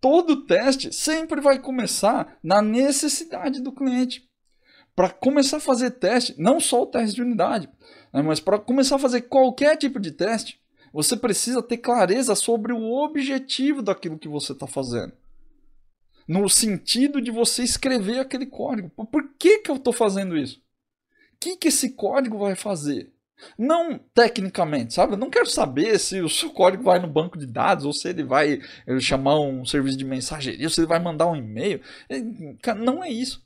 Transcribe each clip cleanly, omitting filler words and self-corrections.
todo teste sempre vai começar na necessidade do cliente. Para começar a fazer teste, não só o teste de unidade, né, mas para começar a fazer qualquer tipo de teste, você precisa ter clareza sobre o objetivo daquilo que você está fazendo. No sentido de você escrever aquele código. Por que eu estou fazendo isso? O que esse código vai fazer? Não tecnicamente, sabe? Eu não quero saber se o seu código vai no banco de dados, ou se ele vai chamar um serviço de mensageria, ou se ele vai mandar um e-mail. Não é isso.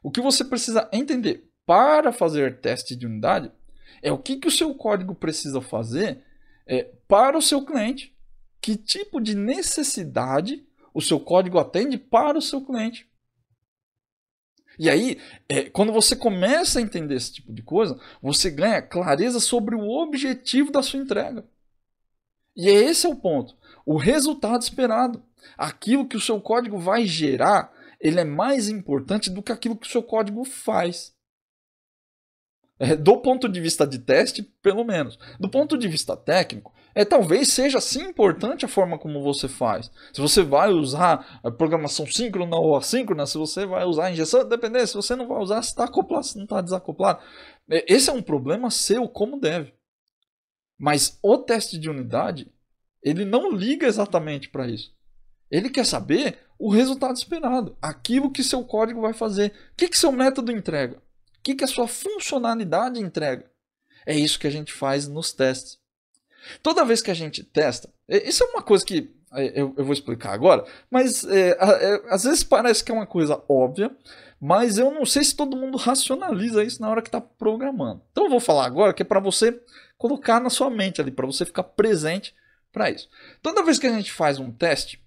O que você precisa entender para fazer teste de unidade é o que o seu código precisa fazer para o seu cliente. Que tipo de necessidade o seu código atende para o seu cliente. E aí, quando você começa a entender esse tipo de coisa, você ganha clareza sobre o objetivo da sua entrega. E esse é o ponto. O resultado esperado. Aquilo que o seu código vai gerar, ele é mais importante do que aquilo que o seu código faz. Do ponto de vista de teste, pelo menos. Do ponto de vista técnico, talvez seja sim importante a forma como você faz. Se você vai usar a programação síncrona ou assíncrona, se você vai usar a injeção de dependência, se você não vai usar, se está acoplado, se não está desacoplado. Esse é um problema seu, como deve. Mas o teste de unidade, ele não liga exatamente para isso. Ele quer saber o resultado esperado, aquilo que seu código vai fazer. O que seu método entrega? O que a sua funcionalidade entrega? É isso que a gente faz nos testes. Toda vez que a gente testa, isso é uma coisa que eu vou explicar agora, mas às vezes parece que é uma coisa óbvia, mas eu não sei se todo mundo racionaliza isso na hora que está programando. Então eu vou falar agora que é para você colocar na sua mente ali, para você ficar presente para isso. Toda vez que a gente faz um teste,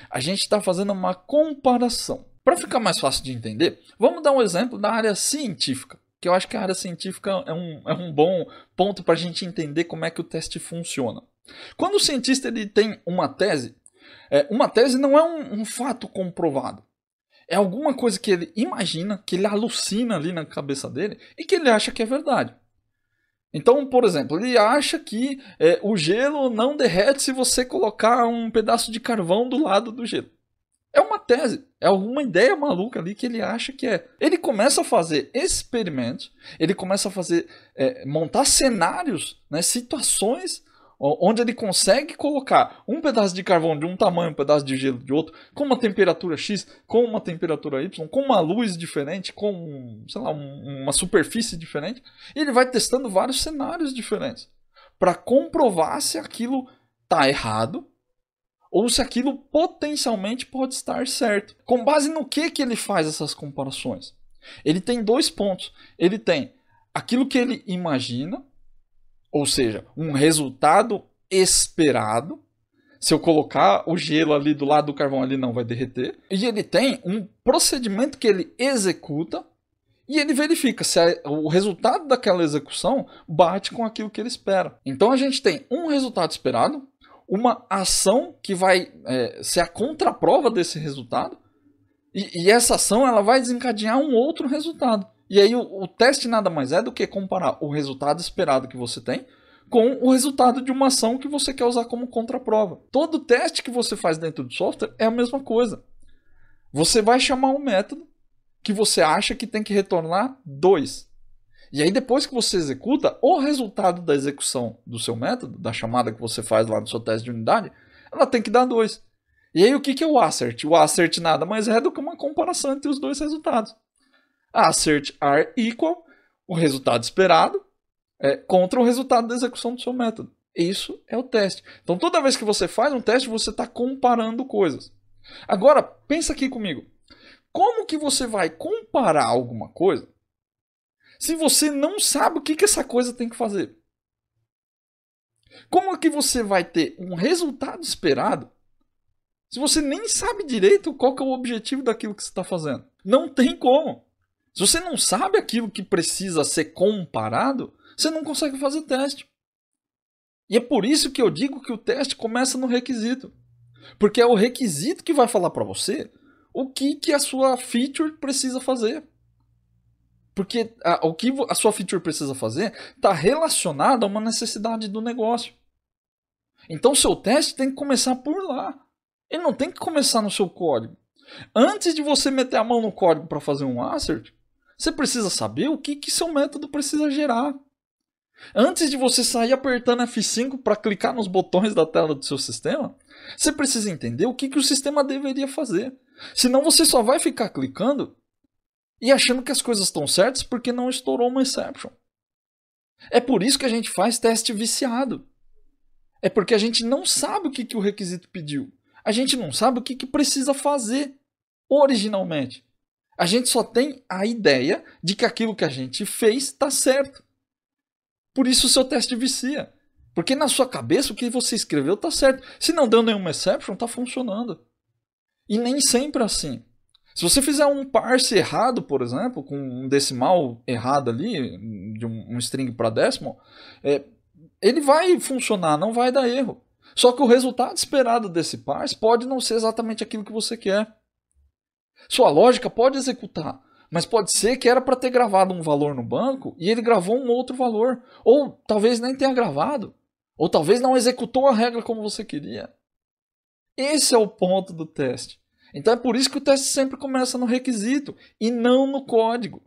a gente está fazendo uma comparação. Para ficar mais fácil de entender, vamos dar um exemplo da área científica, que eu acho que a área científica é um bom ponto para a gente entender como é que o teste funciona. Quando o cientista ele tem uma tese não é um fato comprovado. É alguma coisa que ele imagina, que ele alucina ali na cabeça dele e que ele acha que é verdade. Então, por exemplo, ele acha que o gelo não derrete se você colocar um pedaço de carvão do lado do gelo. É uma tese, é alguma ideia maluca ali que ele acha que é. Ele começa a fazer experimentos, ele começa a fazer, montar cenários, né, situações onde ele consegue colocar um pedaço de carvão de um tamanho, um pedaço de gelo de outro, com uma temperatura X, com uma temperatura Y, com uma luz diferente, com, sei lá, uma superfície diferente, e ele vai testando vários cenários diferentes para comprovar se aquilo está errado ou se aquilo potencialmente pode estar certo. Com base no que ele faz essas comparações? Ele tem dois pontos. Ele tem aquilo que ele imagina, ou seja, um resultado esperado. Se eu colocar o gelo ali do lado do carvão, ele não vai derreter. E ele tem um procedimento que ele executa e ele verifica se o resultado daquela execução bate com aquilo que ele espera. Então a gente tem um resultado esperado, uma ação que vai ser a contraprova desse resultado, e essa ação ela vai desencadear um outro resultado. E aí o teste nada mais é do que comparar o resultado esperado que você tem com o resultado de uma ação que você quer usar como contraprova. Todo teste que você faz dentro do software é a mesma coisa. Você vai chamar um método que você acha que tem que retornar 2. E aí depois que você executa, o resultado da execução do seu método, da chamada que você faz lá no seu teste de unidade, ela tem que dar 2. E aí o que é o assert? O assert nada mais é do que uma comparação entre os dois resultados. Assert are equal, o resultado esperado, contra o resultado da execução do seu método. Isso é o teste. Então toda vez que você faz um teste, você está comparando coisas. Agora, pensa aqui comigo. Como que você vai comparar alguma coisa se você não sabe o que essa coisa tem que fazer? Como é que você vai ter um resultado esperado se você nem sabe direito qual que é o objetivo daquilo que você está fazendo? Não tem como. Se você não sabe aquilo que precisa ser comparado, você não consegue fazer teste. E é por isso que eu digo que o teste começa no requisito. Porque é o requisito que vai falar para você o que a sua feature precisa fazer. Porque o que a sua feature precisa fazer está relacionado a uma necessidade do negócio. Então o seu teste tem que começar por lá. Ele não tem que começar no seu código. Antes de você meter a mão no código para fazer um assert, você precisa saber o que seu método precisa gerar. Antes de você sair apertando F5 para clicar nos botões da tela do seu sistema, você precisa entender o que o sistema deveria fazer. Senão você só vai ficar clicando e achando que as coisas estão certas porque não estourou uma exception. É por isso que a gente faz teste viciado. É porque a gente não sabe o que o requisito pediu. A gente não sabe o que precisa fazer originalmente. A gente só tem a ideia de que aquilo que a gente fez está certo. Por isso o seu teste vicia. Porque na sua cabeça o que você escreveu está certo. Se não deu nenhuma exception, está funcionando. E nem sempre é assim. Se você fizer um parse errado, por exemplo, com um decimal errado ali, de um string para decimal, ele vai funcionar, não vai dar erro. Só que o resultado esperado desse parse pode não ser exatamente aquilo que você quer. Sua lógica pode executar, mas pode ser que era para ter gravado um valor no banco e ele gravou um outro valor. Ou talvez nem tenha gravado. Ou talvez não executou a regra como você queria. Esse é o ponto do teste. Então é por isso que o teste sempre começa no requisito e não no código.